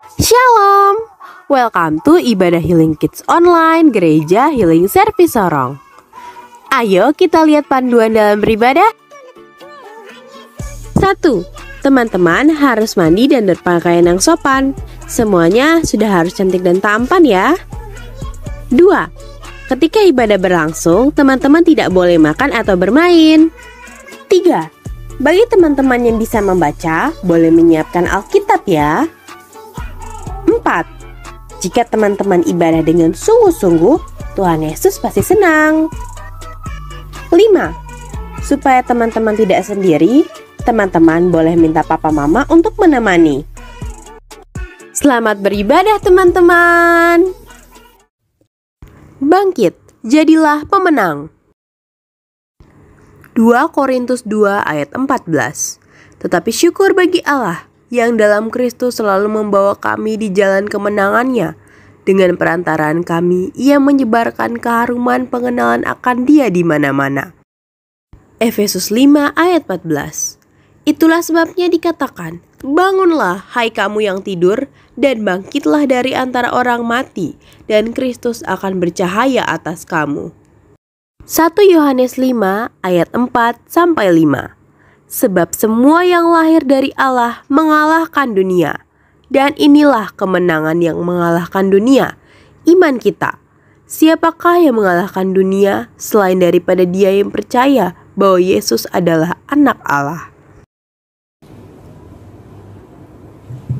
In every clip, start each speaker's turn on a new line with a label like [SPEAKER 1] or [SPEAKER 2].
[SPEAKER 1] Shalom, welcome to Ibadah Healing Kids Online Gereja Healing Service Sorong. Ayo kita lihat panduan dalam beribadah. 1. Teman-teman harus mandi dan berpakaian yang sopan. Semuanya sudah harus cantik dan tampan ya. 2. Ketika ibadah berlangsung, teman-teman tidak boleh makan atau bermain. 3. Bagi teman-teman yang bisa membaca, boleh menyiapkan Alkitab ya. 4. Jika teman-teman ibadah dengan sungguh-sungguh, Tuhan Yesus pasti senang. 5. Supaya teman-teman tidak sendiri, teman-teman boleh minta papa mama untuk menemani. Selamat beribadah teman-teman. Bangkit, jadilah pemenang. 2 Korintus 2 ayat 14. Tetapi syukur bagi Allah yang dalam Kristus selalu membawa kami di jalan kemenangannya. Dengan perantaraan kami, Ia menyebarkan keharuman pengenalan akan Dia di mana-mana. Efesus 5 ayat 14. Itulah sebabnya dikatakan, bangunlah hai kamu yang tidur, dan bangkitlah dari antara orang mati, dan Kristus akan bercahaya atas kamu. 1 Yohanes 5 ayat 4-5. Sebab semua yang lahir dari Allah mengalahkan dunia, dan inilah kemenangan yang mengalahkan dunia, iman kita. Siapakah yang mengalahkan dunia selain daripada dia yang percaya bahwa Yesus adalah anak Allah?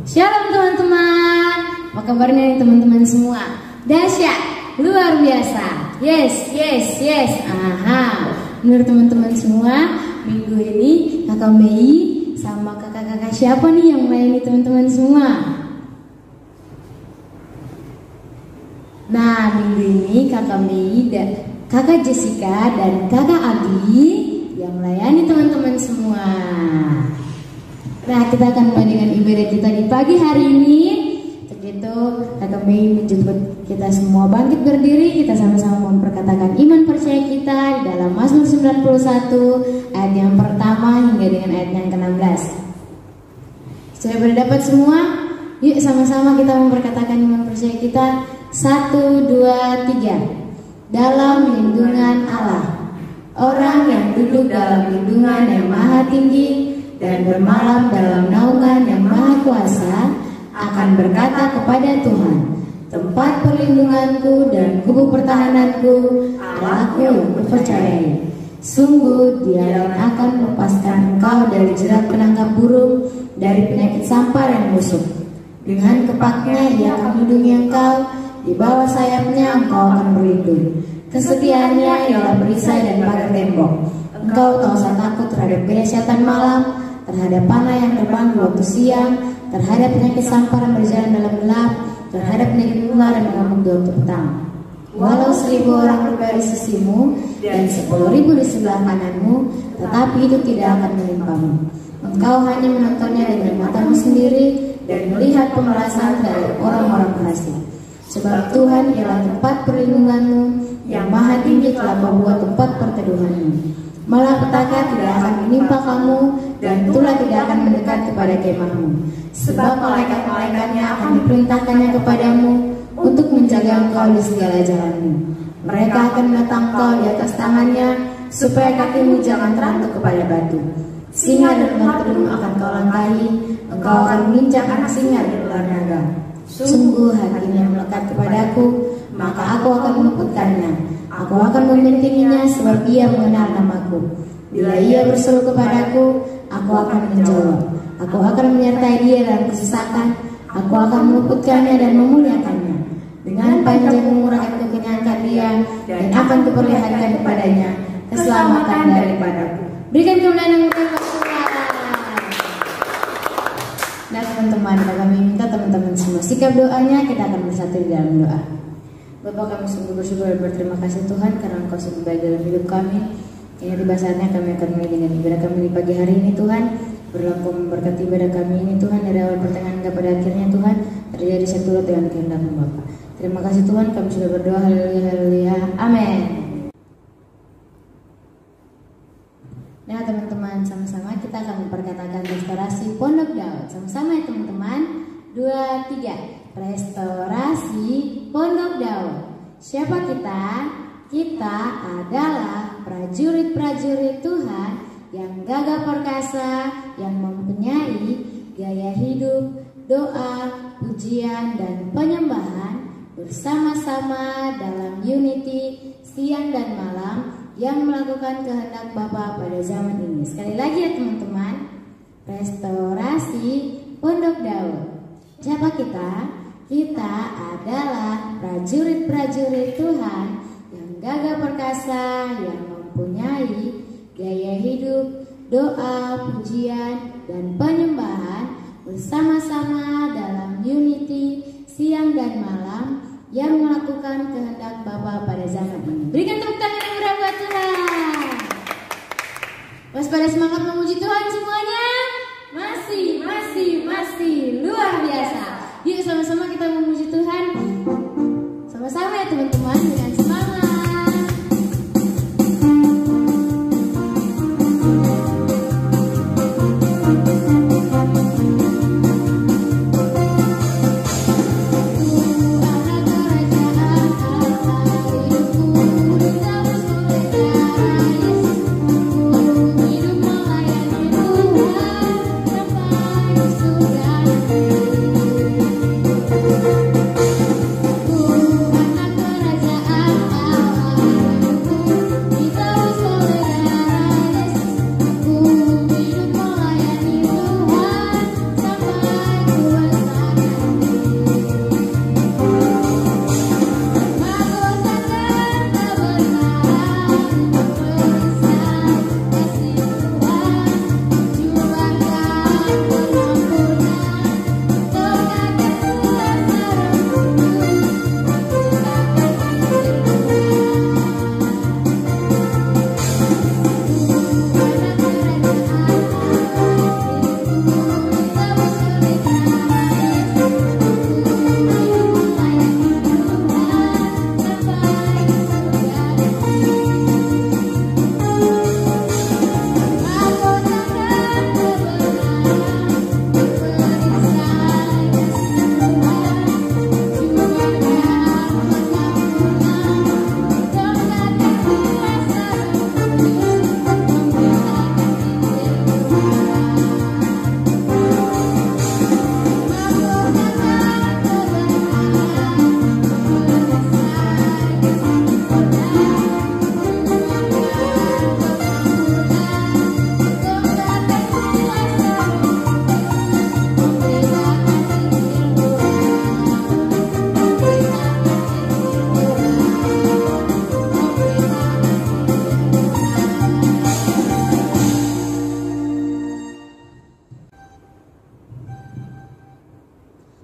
[SPEAKER 2] Shalom teman-teman, apa kabarnya nih teman-teman semua? Dahsyat, luar biasa. Yes. Aha. Menurut teman-teman semua, minggu ini Kakak Mei sama kakak-kakak siapa nih yang melayani teman-teman semua? Nah, minggu ini Kakak Mei dan Kakak Jessica dan Kakak Abi yang melayani teman-teman semua. Nah, kita akan mulai dengan ibadah kita di pagi hari ini. Itu Kakak Mei menjemput kita semua bangkit berdiri. Kita sama-sama memperkatakan iman percaya kita di dalam Mazmur 91 ayat yang pertama hingga dengan ayat yang ke-16. Sudah berdapat semua? Yuk sama-sama kita memperkatakan iman percaya kita. 1, 2, 3. Dalam lindungan Allah, orang yang duduk dalam lindungan yang maha tinggi dan bermalam dalam naungan yang maha kuasa akan berkata kepada Tuhan, tempat perlindunganku dan kubu pertahananku, Allahku yang kupercayai. Sungguh Dia yang akan melepaskan engkau dari jerat penangkap burung, dari penyakit sampar yang busuk. Dengan kepaknya Ia akan melindungi engkau, di bawah sayapnya engkau akan berlindung. Kesetiaannya ialah perisai dan pagar tembok. Engkau tak usah takut terhadap kedahsyatan malam, terhadap panah yang terbang di waktu siang, terhadap penyakit sampar yang berjalan dalam gelap, terhadap penyakit ular yang mengamuk di waktu petang. Walau 1000 orang berbaris di sisimu dan 10.000 di sebelah kananmu, tetapi itu tidak akan menimpamu. Engkau hanya menontonnya dengan matamu sendiri dan melihat pemerasan dari orang-orang fasik. Sebab Tuhan ialah tempat perlindunganmu, yang maha tinggi telah membuat tempat perteduhanmu. Malapetaka tidak akan menimpa kamu, dan tulah tidak akan mendekat kepada kemahmu. Sebab malaikat-malaikatnya akan diperintahkannya kepadamu untuk menjaga engkau di segala jalanmu. Mereka akan menatang engkau di atas tangannya, supaya kakimu jangan terantuk kepada batu. Singa dan ular telung akan kau langkahi, engkau akan menginjak anak singa dan ular naga. Sungguh hatinya melekat kepadaku, maka aku akan meluputkannya. Aku akan membentenginya sebab Ia mengenal namaku. Bila Ia berseru kepadaku, aku akan menjawab. Aku akan menyertai dia dalam kesesakan. Aku akan meluputkannya dan memuliakannya. Dengan panjang umur akan kukenyangkan dia, dan akan kuperlihatkan kepadanya keselamatan daripadaku. Berikan kemuliaan yang Tuhan. Nah teman-teman, kami minta teman-teman semua sikap doanya, kita akan bersatu di dalam doa. Bapak, kami sungguh bersyukur dan berterima kasih Tuhan karena Engkau sungguh baik dalam hidup kami. Ini tiba saatnya kami akan mulai dengan ibadah kami di pagi hari ini Tuhan. Berlaku memberkati ibadah kami ini Tuhan, dari awal pertengahan hingga pada akhirnya Tuhan, terjadi seturut dengan kehendak-Mu Bapa. Terima kasih Tuhan, kami sudah berdoa. Haleluya, haleluya, amin. Nah teman-teman, sama-sama kita akan memperkatakan restorasi Pondok Daud. Sama-sama ya teman-teman. 2, 3. Restorasi Pondok Daun. Siapa kita? Kita adalah prajurit-prajurit Tuhan yang gagah perkasa, yang mempunyai gaya hidup, doa, pujian, dan penyembahan bersama-sama dalam unity siang dan malam yang melakukan kehendak Bapa pada zaman ini. Sekali lagi ya teman-teman, restorasi Pondok Daun. Siapa kita? Kita adalah prajurit-prajurit Tuhan yang gagah perkasa, yang mempunyai gaya hidup, doa, pujian, dan penyembahan bersama-sama dalam unity siang dan malam yang melakukan kehendak Bapa pada zaman ini. Berikan tepuk tangan yang meriah buat Tuhan. Waspada semangat memuji Tuhan semuanya. Masih luar biasa. Yuk sama-sama kita memuji Tuhan. Sama-sama ya teman-teman, dengan semangat.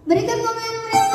[SPEAKER 2] Berikan komen yang meriah.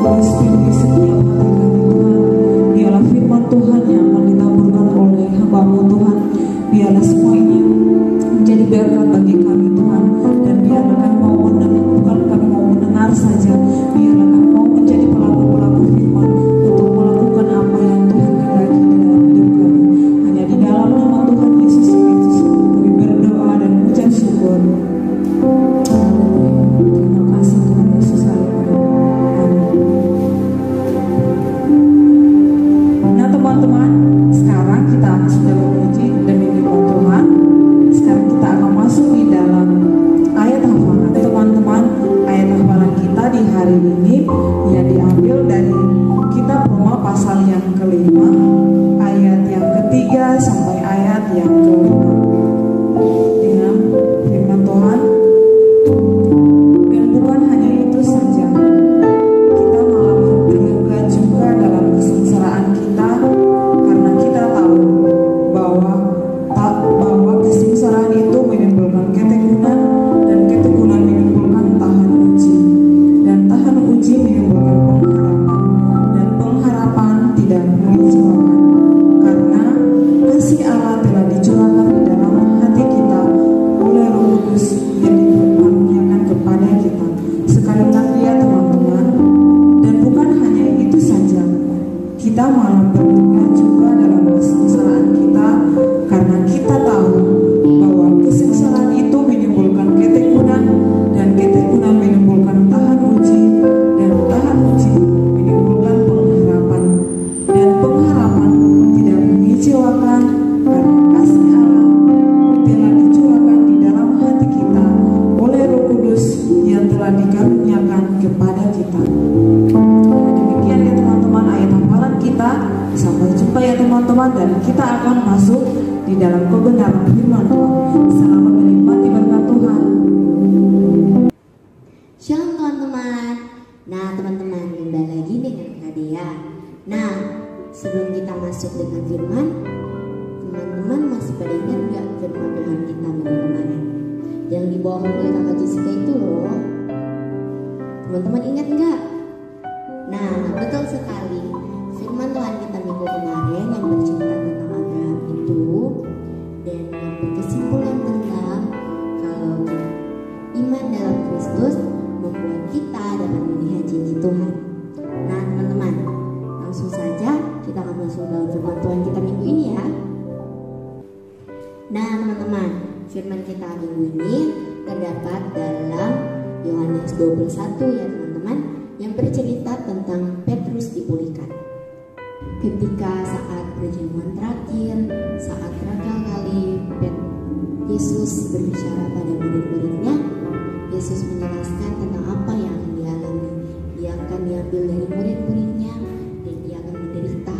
[SPEAKER 3] Kudus pimpin setiap hati kami Tuhan. Biarlah firman Tuhan yang akan ditaburkan oleh hamba-Mu Tuhan, biarlah semua ini menjadi berkat bagi kami Tuhan. Dan biarlah kami mau mendengar, bukan kami mau mendengar saja, biarlah kami mau menjadi pelaku-pelaku firman untuk melakukan apa yang Tuhan kehendaki di dalam hidup kami. Hanya di dalam nama Tuhan Yesus Kristus kami berdoa dan mengucap syukur. Terima kasih Tuhan Yesus. Nah teman-teman, sekarang kita sudah memuji demi firman Tuhan. Sekarang kita akan masuk di dalam ayat hafalan. Teman-teman, ayat hafalan kita di hari ini yang diambil dari kitab Roma pasal yang kelima, ayat yang ketiga sampai ayat yang kelima. Dengan firman Tuhan, dan bukan hanya itu saja, kita malah berlega juga dalam kesengsaraan kita, karena kita tahu bahwa kesengsaraan itu menimbulkan ketekunan, dan ketekunan menimbulkan tahan uji, dan tahan uji menimbulkan pengharapan, dan pengharapan tidak mengecewakan, karena kasih Allah telah dicurahkan di dalam hati kita oleh Roh Kudus yang dikaruniakan kepada kita. Sekali lagi ya teman-teman, dan bukan hanya itu saja, kita malah berlega juga dalam kesengsaraan kita, karena kita tahu bahwa kesengsaraan itu menimbulkan ketekunan, dan ketekunan menimbulkan tahan uji, dan tahan uji menimbulkan pengharapan, dan pengharapan tidak mengecewakan, karena kasih Allah telah dicurahkan di dalam hati kita oleh Roh Kudus yang telah dikaruniakan kepada kita. Demikian ya teman-teman ayat hafalan kita. Sampai jumpa ya teman-teman, dan kita akan masuk di dalam kebenaran firman Tuhan. Selamat menikmati berkat Tuhan.
[SPEAKER 2] Shalom teman-teman. Nah teman-teman, jumpa lagi dengan Kak Dea. Nah sebelum kita masuk dengan firman, teman-teman masih pada ingat nggak firman Tuhan kita minggu kemarin yang dibawakan oleh Kakak Jessica itu loh? Teman-teman ingat nggak? Nah betul sekali, firman Tuhan kita minggu kemarin yang bercerita tentang Abraham itu, dan yang berkesimpulan tentang kalau iman dalam Kristus membuat kita dapat melihat janji Tuhan. Nah teman-teman, langsung saja kita akan masuk dalam firman Tuhan kita minggu ini ya. Nah teman-teman, firman kita minggu ini terdapat dalam Yohanes 21 ya teman-teman, yang bercerita tentang Petrus dipulihkan. Ketika saat perjamuan terakhir, saat terakhir kali Yesus berbicara pada murid-muridnya, Yesus menjelaskan tentang apa yang akan dialami. Dia akan diambil dari murid-muridnya dan dia akan menderita.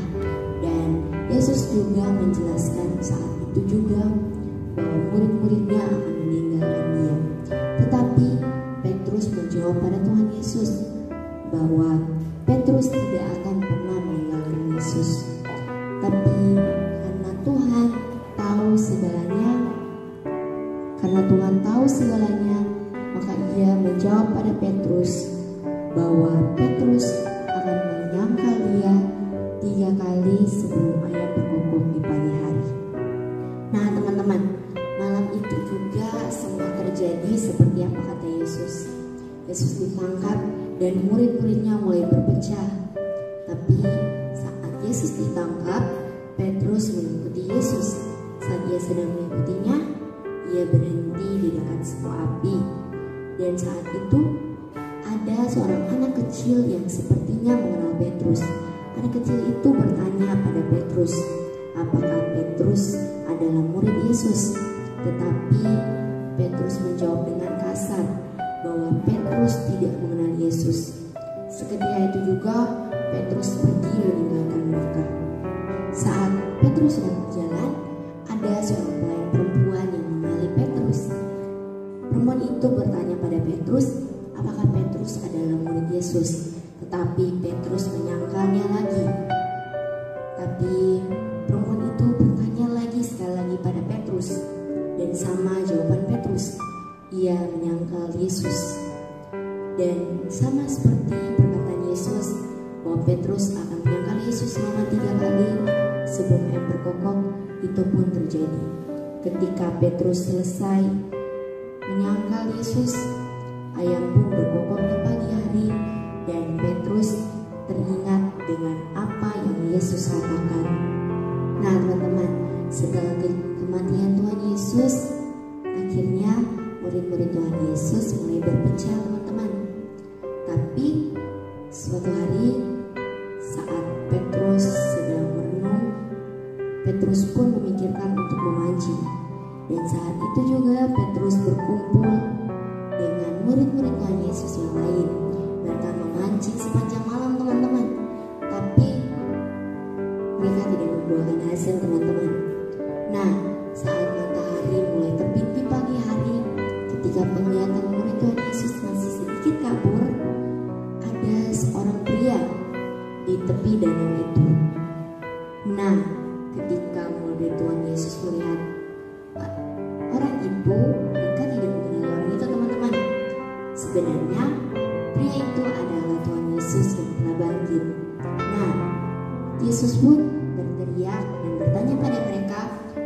[SPEAKER 2] Dan Yesus juga menjelaskan saat itu juga bahwa murid-muridnya akan meninggalkan dia. Tetapi Petrus menjawab pada Tuhan Yesus bahwa Petrus tidak akan pernah meninggalkan Yesus. Tapi karena Tuhan tahu segalanya, maka ia menjawab pada Petrus bahwa Petrus akan menyangkal dia 3 kali sebelum ayam berkokok di pagi hari. Nah teman-teman, malam itu juga semua terjadi seperti apa kata Yesus. Yesus ditangkap dan murid-muridnya mulai berpecah. Tapi saat Yesus ditangkap, Petrus mengikuti Yesus. Saat dia sedang mengikutinya, ia berhenti di dekat sebuah api. Dan saat itu ada seorang anak kecil yang sepertinya mengenal Petrus. Anak kecil itu bertanya pada Petrus, apakah Petrus adalah murid Yesus? Tetapi Petrus menjawab dengan kasar bahwa Petrus tidak mengenal Yesus. Seketika itu juga Petrus pergi meninggalkan mereka. Saat Petrus sedang berjalan, ada seorang pelayan perempuan yang mengenali Petrus. Perempuan itu bertanya pada Petrus, apakah Petrus adalah murid Yesus? Tetapi Petrus menyangkalnya lagi. Tapi perempuan itu bertanya lagi sekali lagi pada Petrus, dan sama jawaban Petrus, ia menyangkal Yesus. Dan sama seperti perkataan Yesus, bahwa Petrus akan menyangkal Yesus selama 3 kali sebelum ayam berkokok. Itu pun terjadi. Ketika Petrus selesai menyangkal Yesus, ayam pun berkokok di pagi hari, dan Petrus teringat dengan apa yang Yesus katakan. Nah teman-teman, setelah kematian Tuhan Yesus, akhirnya murid-murid Tuhan Yesus mulai berpecah teman-teman. Tapi suatu hari saat Petrus sedang merenung, Petrus pun memikirkan untuk memancing. Dan saat itu juga Petrus berkumpul dengan murid-murid Tuhan Yesus yang lain. Mereka memancing sepanjang malam teman-teman, tapi mereka tidak membuahkan hasil teman-teman. Nah, saat matahari mulai terbit di pagi hari, ketika penglihatan murid Tuhan Yesus masih sedikit kabur, ada seorang pria di tepi danau itu. Nah, ketika murid Tuhan Yesus melihat orang itu, mereka tidak mengenal orang itu teman-teman. Sebenarnya pria itu adalah Tuhan Yesus yang telah bangkit. Nah, Yesus pun berteriak dan bertanya pada mereka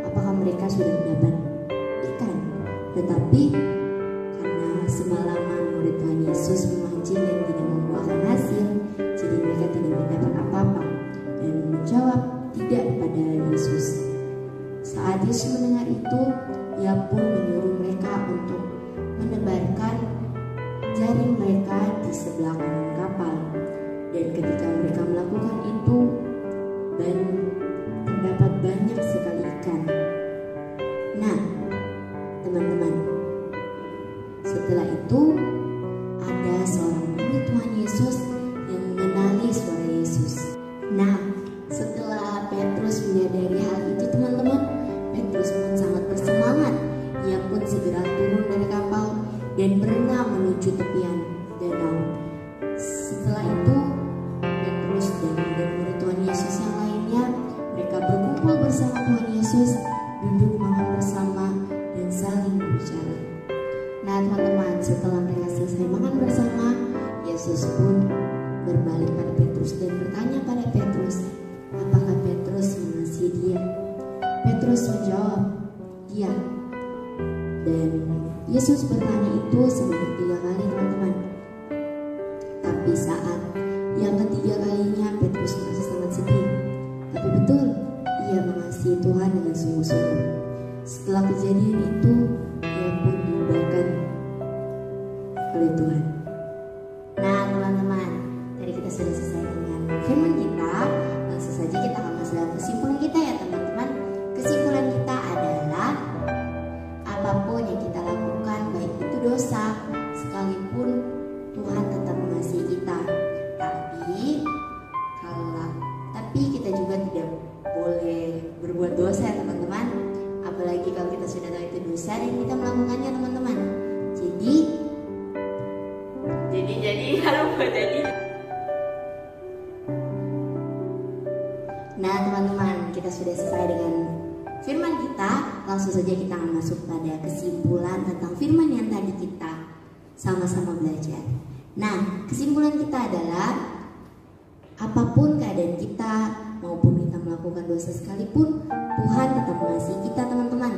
[SPEAKER 2] apakah mereka sudah mendapat ikan. Tetapi karena semalaman murid Tuhan Yesus memancing dan tidak membuahkan hasil, jadi mereka tidak mendapat apa-apa dan menjawab tidak pada Yesus. Saat Yesus mendengar itu, Ia pun menyuruh mereka untuk menebarkan jaring mereka di sebelah kanan kapal. Dan ketika mereka melakukan itu, terdapat banyak sekali ikan. Nah, teman-teman, setelah itu ada seorang murid Tuhan Yesus yang mengenali suara Yesus. Nah, setelah Petrus menyadari hal itu teman-teman, Petrus pun sangat bersemangat. Ia pun segera turun dari kapal dan berenang menuju tepian danau. Setelah itu, Petrus dan murid-murid Tuhan Yesus yang lainnya, mereka berkumpul bersama Tuhan Yesus, duduk makan bersama dan saling berbicara. Nah teman-teman, setelah mereka selesai makan bersama, Yesus pun berbalik pada Petrus dan bertanya pada Petrus, apakah Petrus mengasihi dia? Petrus menjawab, iya. Dan Yesus bertanya itu sebanyak 3 kali teman-teman. Tapi saat yang ketiga kalinya Petrus merasa sangat sedih. Tapi betul, ia mengasihi Tuhan dengan sungguh-sungguh. Setelah kejadian itu, ia pun diubahkan oleh Tuhan. Nah teman-teman, tadi kita sudah selesai dengan firman kita. Langsung saja kita akan masuk dalam kesimpulan kita ya teman-teman. Kesimpulan kita adalah apapun yang kita lakukan, baik itu dosa, sekalipun Tuhan tetap mengasihi kita. Tapi kita juga tidak boleh berbuat dosa ya teman-teman. Apalagi kalau kita sudah tahu itu dosa dan kita melakukannya teman-teman. Jadi Nah teman-teman, kita sudah selesai dengan firman kita. Langsung saja kita akan masuk pada kesimpulan tentang firman yang tadi kita sama-sama belajar. Nah, kesimpulan kita adalah apapun keadaan kita, maupun kita melakukan dosa sekalipun, Tuhan tetap mengasihi kita teman-teman.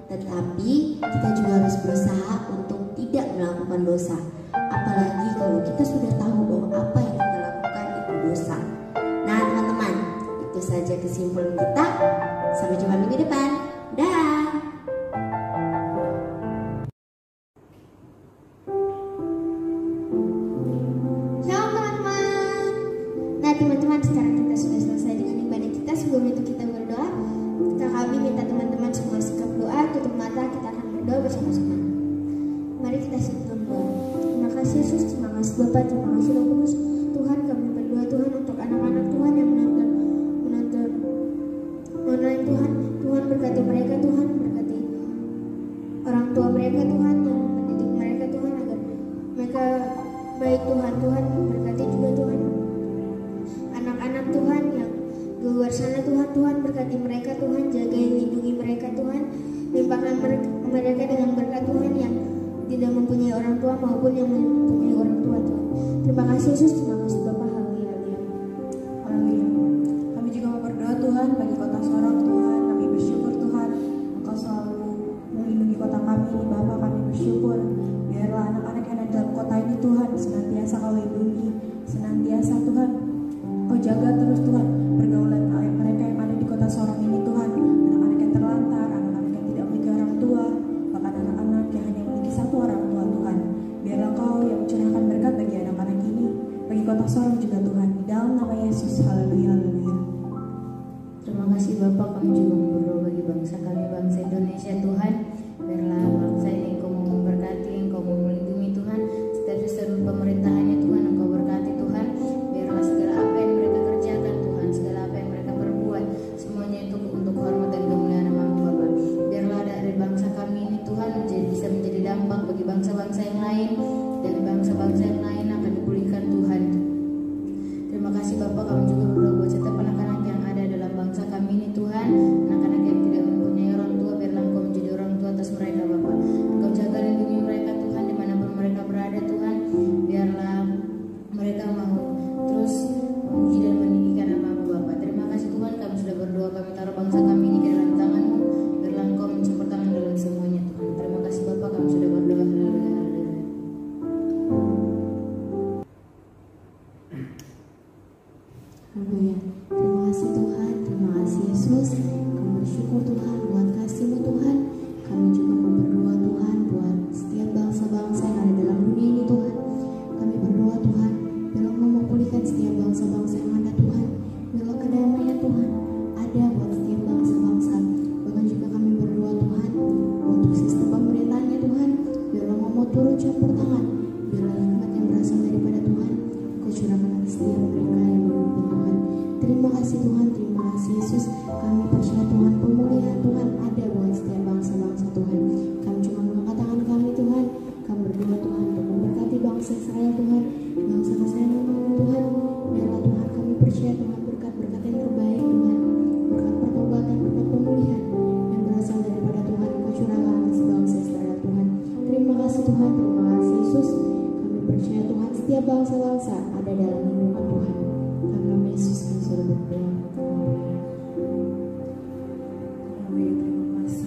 [SPEAKER 2] Tetapi kita juga harus berusaha untuk tidak melakukan dosa. Apalagi kalau kita sudah tahu bahwa apa yang kita lakukan itu dosa. Nah teman-teman, itu saja kesimpulan kita. Sampai jumpa minggu depan. Dah. Teman-teman, sekarang kita sudah selesai dengan ibadah kita. Sebelum itu kita berdoa. Kami minta teman-teman semua sikap doa, tutup mata, kita akan berdoa bersama-sama. Mari kita siapkan doa. Terima kasih Yesus, terima kasih Bapak, terima kasih Roh Kudus. Tuhan, kami berdoa Tuhan untuk anak-anak Tuhan yang menonton online Tuhan. Tuhan berkati mereka Tuhan, berkati orang tua mereka Tuhan, yang mendidik mereka Tuhan agar mereka baik Tuhan. Tuhan berkati juga Tuhan anak-anak Tuhan yang di luar sana Tuhan. Tuhan berkati mereka Tuhan, jaga dan lindungi mereka Tuhan. Limpahkan mereka dengan berkat Tuhan yang tidak mempunyai orang tua maupun yang mempunyai orang tua Tuhan. Terima kasih Yesus, terima kasih Bapa. Haleluya.
[SPEAKER 3] Yesus. Haleluya, haleluya.
[SPEAKER 2] Terima kasih Bapak, kami juga berdoa bagi bangsa kami, bangsa Indonesia Tuhan. Biarlah bangsa ini Engkau mau memberkati, Engkau mau melindungi Tuhan. Setiap seluruh pemerintahannya Tuhan Engkau berkati Tuhan. Biarlah segala apa yang mereka kerjakan Tuhan, segala apa yang mereka perbuat, semuanya itu untuk hormat dan kemuliaan nama-Mu Bapa. Biarlah dari bangsa kami ini Tuhan bisa menjadi dampak bagi bangsa-bangsa yang lain, dan bangsa-bangsa yang lain akan dipulihkan Tuhan. Terima kasih Bapak, kami juga berdoa buat setiap anak-anak yang ada dalam bangsa kami ini Tuhan. Anak-anak yang tidak mempunyai orang tua, biarlah Engkau menjadi orang tua atas mereka Bapak. Engkau jaga lindungi mereka Tuhan dimanapun mereka berada Tuhan. Biarlah mereka mau terus memuji dan meninggikan nama-Mu Bapak. Terima kasih Tuhan, kami sudah berdoa, kami taruh bangsa kami ini ke dalam tangan-Mu. Biarlah Engkau mencampur tangan dalam semuanya Tuhan. Terima kasih Bapak, kami sudah berdoa. Haleluya, haleluya.
[SPEAKER 4] Haleluya. Terima kasih Tuhan, terima kasih Yesus. Kami bersyukur Tuhan buat kasih-Mu Tuhan. Kami juga mau berdoa Tuhan buat setiap bangsa-bangsa yang ada dalam dunia ini Tuhan. Kami berdoa Tuhan, biarlah Engkau memulihkan setiap bangsa-bangsa yang ada Tuhan. Biarlah kedamaian Tuhan ada buat setiap bangsa-bangsa. Bahkan juga kami berdoa Tuhan untuk sistem pemerintahnya Tuhan. Biarlah Engkau mau turun campur tangan. Biarlah hikmat yang berasal daripada Tuhan Engkau curahkan atas setiap mereka yang memimpin Tuhan. Terima kasih Tuhan, terima kasih Yesus. Kami percaya Tuhan, pemulihan Tuhan ada buat setiap bangsa-bangsa Tuhan. Kami cuma mengangkat tangan kami Tuhan. Kami berdoa Tuhan untuk memberkati bangsa Israel Tuhan, bangsa kesayangan kami Tuhan. Biarlah Tuhan kami percaya Tuhan berkat-berkat yang terbaik Tuhan, berkat pertobatan, berkat pemulihan yang berasal daripada Tuhan Engkau curahkan atas bangsa Israel Tuhan. Terima kasih Tuhan, terima kasih Yesus. Kami percaya Tuhan setiap bangsa-bangsa ada dalam lindungan Tuhan. Dalam nama Yesus kami sudah berdoa.
[SPEAKER 3] Haleluya, terima kasih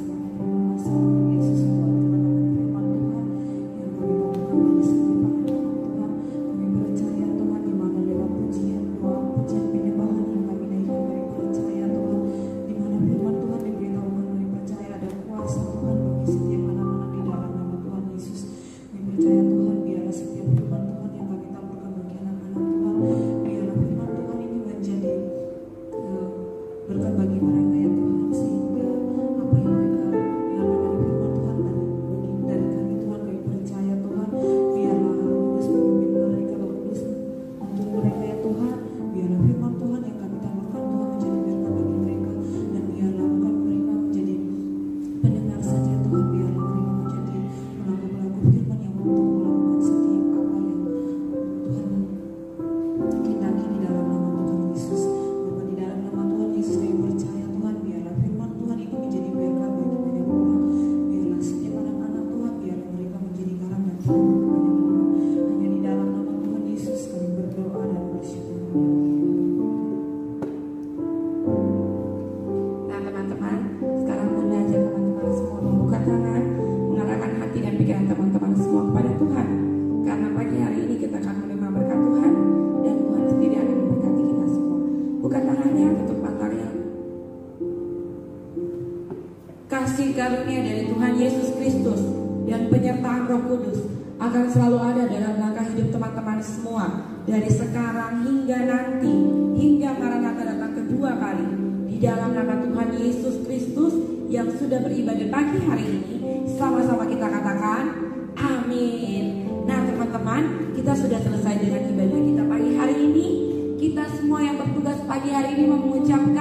[SPEAKER 3] Yesus buat firman Tuhan yang kami bawakan pada setiap anak-anak Tuhan. Kami percaya Tuhan di mana lewat pujian, doa, pujian, penyembahan yang kami naikkan, kami percaya Tuhan di mana firman Tuhan diberitahukan, kami percaya ada kuasa Tuhan bagi setiap anak-anak di dalam nama Tuhan Yesus. Kami percaya Tuhan biarlah setiap firman Tuhan yang kami taburkan bagi anak-anak Tuhan, biarlah firman Tuhan ini menjadi berkat bagi mereka ya Tuhan, sehingga apa yang mereka dengarkan dari firman Tuhan dan dari kami Tuhan, kami percaya Tuhan biarlah Roh Kudus memimpin mereka, Roh Kudus menuntun mereka ya Tuhan. Biarlah firman Tuhan yang kami taburkan Tuhan menjadi berkat bagi mereka, dan biarlah bukan mereka menjadi pendengar saja Tuhan, biarlah mereka menjadi pelaku-pelaku firman yang untuk melakukan setiap apa yang Tuhan kehendaki di dalam nama Tuhan Yesus. Bapak, di dalam nama Tuhan Yesus kami percaya Tuhan, biarlah firman Tuhan ini menjadi berkat bagi banyak orang. Biarlah setiap anak-anak Tuhan, biarlah mereka menjadi garam dan terang bagi banyak orang. Hanya di dalam nama Tuhan Yesus kami berdoa dan bersyukur.
[SPEAKER 5] Nah teman-teman, sekarang mau belajar teman-teman semua membuka tangan, mengarahkan hati dan pikiran teman-teman semua kepada Tuhan. Karena pagi hari ini kita akan menerima berkat Tuhan, dan Tuhan sendiri akan memberkati kita semua. Buka tangannya, tutup matanya. Kasih karunia dari Tuhan Yesus Kristus dan penyertaan Roh Kudus akan selalu ada dalam langkah hidup teman-teman semua, dari sekarang hingga nanti, hingga Maranatha datang kedua kali. Di dalam nama Tuhan Yesus Kristus yang sudah beribadah pagi hari ini, sama-sama kita katakan amin. Nah teman-teman, kita sudah selesai dengan ibadah kita pagi hari ini. Kita semua yang bertugas pagi hari ini mengucapkan